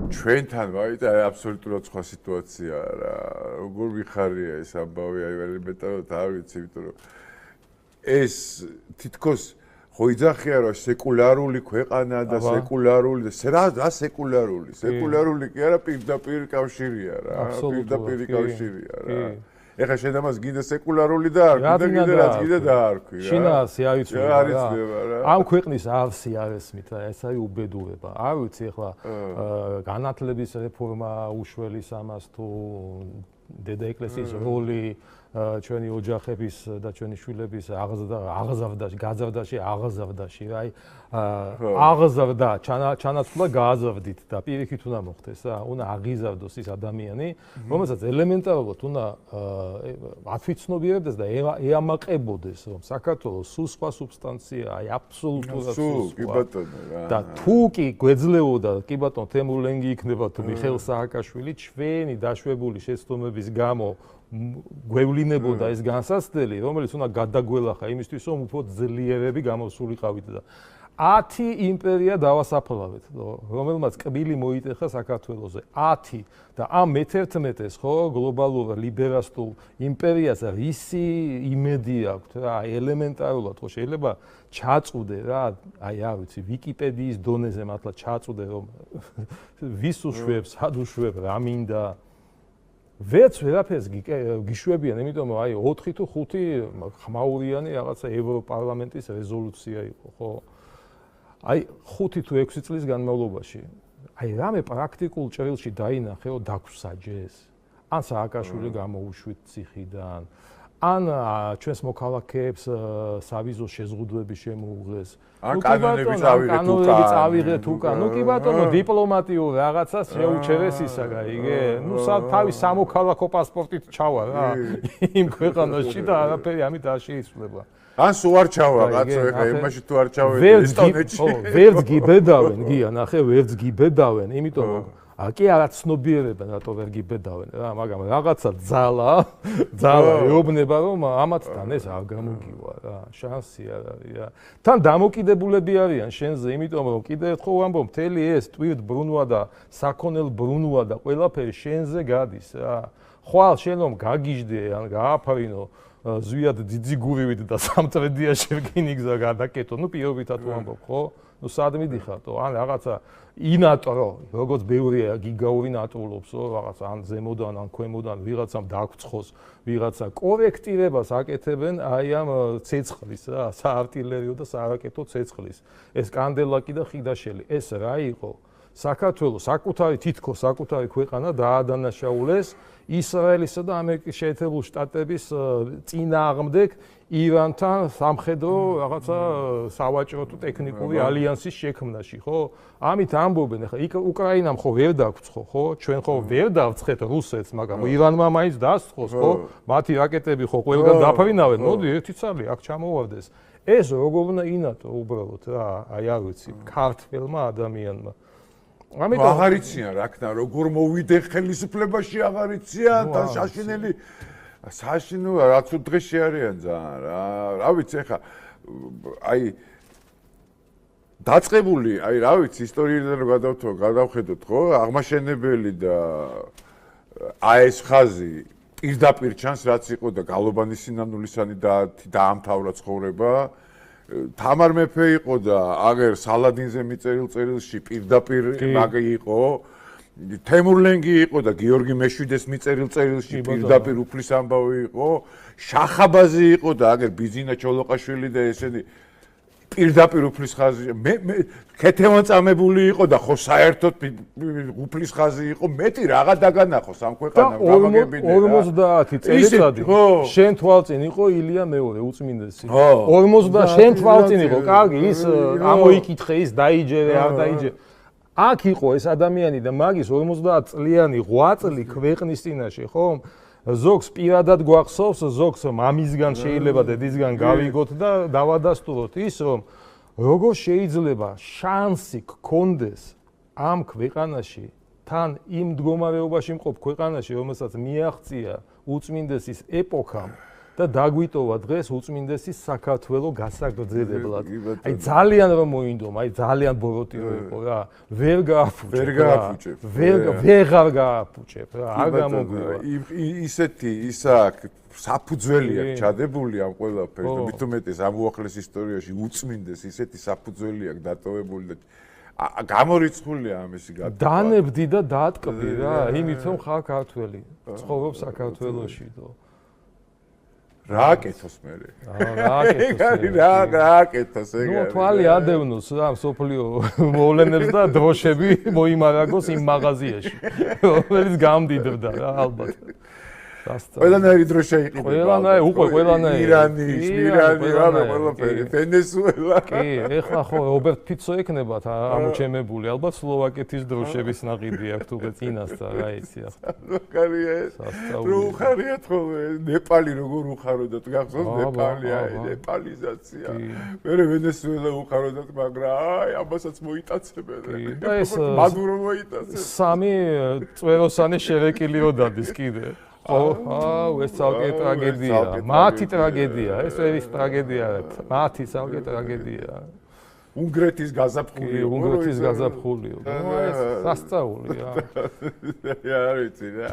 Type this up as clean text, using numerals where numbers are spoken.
ჩვენთან ვაიტა აბსოლუტურად სხვა სიტუაციაა რა. როგორ ვიხარია ეს ამბავი, აი ელემენტარულად არ ვიცი, იმიტომ რომ ეს თითქოს ხო იძახია რომ სეკულარული ქვეყანა და სეკულარული რა სეკულარული? სეკულარული კი არა, პირდაპირ კავშირია რა. პირდაპირ კავშირია რა. ეხლა შენ ამას გინდა სეკულარული და არ გინდა კიდე რაც გინდა დაარქვი რა. შინაარსი არიცნება რა. ამ ქვეყნის არსი არ ესმით რა, ეს არის უბედურება. არ ვიცი ეხლა განათლების რეფორმა უშველის ამას თუ დედა ეკლესიის როლი ჩვენი ოჯახების და ჩვენი შვილების აღზრდაში რა, აღზრდა ჩანაცვლა გააზრდით და პირიქით უნდა მოხდეს რა, უნდა აღიზარდოს ის ადამიანი, რომელსაც ელემენტარულად უნდა ათვიცნობიერებდეს და ეამაყებოდეს, რომ საქართველოს სულ სხვა სუბსტანცია, აი აბსოლუტურად სულ სხვა. და თუ კი გვეძლეოდა, კი ბატონო თემურლენგი იქნება თუ მიხეილ სააკაშვილი, ჩვენი დაშვებული შეცდომების გამო გვევლინებოდა ეს განსაცდელი, რომელიც უნდა გადაგველახა იმისთვის, რომ უფრო ძლიერები გამოსულიყავით და 10 იმპერია დავასაფლავეთ, რომელმაც კბილი მოიტეხა საქართველოზე. 10 და ამ მე-11-ეს ხო გლობალურ ლიბერასტულ იმპერიას რისი იმედი აქვს რა, ელემენტარულად ხო შეიძლება ჩაწვდე რა, აი არ ვიცი, ვიკიპედიის დონეზე მართლა ჩაწვდე რომ ვის უშვებს, სად უშვებ, რა მინდა ვერაფერს გიშვებიან, იმიტომ რომ აი 4 თუ 5 ხმაურიანი რაღაცა ევროპარლამენტის რეზოლუცია იყო, ხო? აი 5 თუ 6 წლის განმავლობაში აი რამე პრაქტიკულ ჭრილში დაინახე, რომ დაგვსაჯეს. ან სააკაშვილი გამოუშვით ციხიდან, ან ჩვენს მოქალაქეებს სავიზო შეზღუდვები შემოუღეს. ან კანონები წავიღეთ უკან. ნუ კი ბატონო, დიპლომატიურ რაღაცას შეუჩერეს ისა გაიგე. ნუ თავის სამოქალაქო პასპორტით ჩავა რა იმ ქვეყანაში და არაფერი ამით არ შეიცვლება. ან სულ არ ჩავა კაცო, ეხლა იმაში თუ არ ჩავედი ესტონეთში. ვერც გიბედავენ, გია ნახე, ვერც გიბედავენ, იმიტომ რომ კი არა ცნობიერებენ რატო ვერ გიბედავენ რა, მაგრამ რაღაცა ძალა ეუბნება რომ ამათთან ეს არ გამოგივა რა, შანსი არ არის რა. თან დამოკიდებულები არიან შენზე, იმიტომ რომ კიდე ერთხელ ვამბობ, მთელი ეს ტვირთ ბრუნვა და საქონელ ბრუნვა და ყველაფერი შენზე გადის რა. ხვალ შენ რომ გაგიჟდე ან გააფრინო ზვიად ძიძიგურივით და სამტრედიაში რკინიგზა გადაკეთო, ნუ პირობითად ვამბობ, ხო? ნუ სად მიდიხარდო? ან რაღაცა ინატრო, როგორც ბევრია გიგაური ნატრულობს, რაღაცა ან ზემოდან, ან ქვემოდან ვიღაცამ დაგვცხოს, ვიღაცა კორექტირებას აკეთებენ აი ამ ცეცხლის რა, საარტილერიო და სარაკეტო ცეცხლის. ეს კანდელაკი და ხიდაშელი, ეს რა იყო? საქართველოს თითქოს საკუთარი ქვეყანა დაადანაშაულეს ისრაელისა და ამერიკის შეერთებული შტატების წინააღმდეგ ირანთან სამხედრო რაღაცა სავაჭრო თუ ტექნიკური ალიანსის შექმნაში, ხო? ამით ამბობენ, ახლა უკრაინამ ხო ვერ დაგვცხო, ხო? ჩვენ ხო ვერ დავცხეთ რუსეთს, მაგრამ ირანმა მაინც დასცხოს, ხო? მათი რაკეტები ხო ყველგან დაფრინავენ, მოდი ერთი წალი აქ ჩამოვარდეს. ეს როგორ უნდა ინატო უბრალოდ რა, აი არ ვიცი, ქართველმა ადამიანმა. ამიტომ აღარ იციან რა ქნა, როგორ მოვიდე ხელისუფლებაში აღარ იციან და საშინელი საშინო რაც დღეში არიან ძალიან რა. რა ვიცი ახლა აი დაწყებული, აი რა ვიცი, ისტორიიდან რომ გადავხედოთ ხო, აღმაშენებელი და ეს ხაზი პირდაპირ ჩანს რაც იყო და გალობანის სინანულისანი დაამთავრა ცხოვრება. თამარ მეფე იყო და აგერ სალადინზე მიწერილ წერილში პირდაპირ მაგ იყო. თემურლენგი იყო და გიორგი მეშვიდეს მიწერილ წერილში პირდაპირ უფლის ამბავი იყო. შახაბაზი იყო და აგერ ბიძინა ჩოლოყაშვილი და ესენი პირდაპირ უფლის ხაზი. ქეთევან წამებული იყო და ხო საერთოდ უფლის ხაზი იყო. მეტი რაღა დაგანახოს ამ ქვეყანამ გამაგებინე რა. 50 წელიწადი შენ თვალწინ იყო ილია მეორე უწმინდესი. 50 შენ თვალწინ იყო, კარგი, ის ამოიკითხე, ის დაიჯერე, არ დაიჯერე. აქ იყო ეს ადამიანი და მაგის 50 წლიანი 8 წლი ქვეყნის წინაშე, ხო? ზოგს პირადად გვახსოვს, ზოგს მამისგან შეიძლება დედისგან გავიგოთ და დავადასტუროთ ის, რომ როგორ შეიძლება შანსი გქონდეს ამ ქვეყანაში, თან იმ მდგომარეობაში მყოფ ქვეყანაში, რომელსაც მიაღწია უწმინდესის ეპოქამ, და დაგვიტოვა დღეს უწმინდესი საქართველოს გასაგრძელებლად. აი ძალიან რომ მოინდომ, აი ძალიან ბოროტიო იყო რა. ვერ გააფუჭებ. ვეღარ გააფუჭებ რა. არ გამოგვივა. ისეთი ისაკ საფუძველი აქვს ჩადებული ამ ყველაფერს და მით უმეტეს ამ უახლეს ისტორიაში უწმინდეს ისეთი საფუძველი აქვს დატოვებული და გამორიცხულია ამისი გატოვა. დანებდი და დაატკბი რა, იმით რომ ხარ ქართველი. ცხოვრობ საქართველოში და რა აკეთოს მე? რა აკეთოს ეგ? ნუ თვალი ადევნოს რა, სოფლიო მოვლენებს და დროშები მოიმარაგოს იმ მაღაზიაში, რომელიც გამდიდრდა რა, ალბათ. ყველანაირი დროშა იყიდა. ყველანაირი, უკვე ყველანაირი. ირანი, ყველაფერი, ვენესუელა. კი, ეხლა ხო რობერტ ფიცო ექნებათ ამოჩემებული, ალბათ სლოვაკეთის დროშების ნაყიდი აქვს უკვე წინასწარ, რა იცი ახლა. მაგარია ეს. რო უხარიათ ხოლმე ნეპალი როგორ უხაროდათ, გახსოვს ნეპალი, ნეპალიზაცია. მერე ვენესუელა უხაროდათ, მაგრამ აი ამასაც მოიტაცებენ. და ეს მადურო მოიტაცებს. სამი წვეროსანი შერეკილი რო დადის კიდე. აუ ეს ცალკე ტრაგედია. მათი ტრაგედია, ეს ერის ტრაგედია არა. მათი ცალკე ტრაგედია. უნგრეთის გაზაფხული. უნგრეთის გაზაფხულიო. ეს სასწაულია. რა ვიცი რა.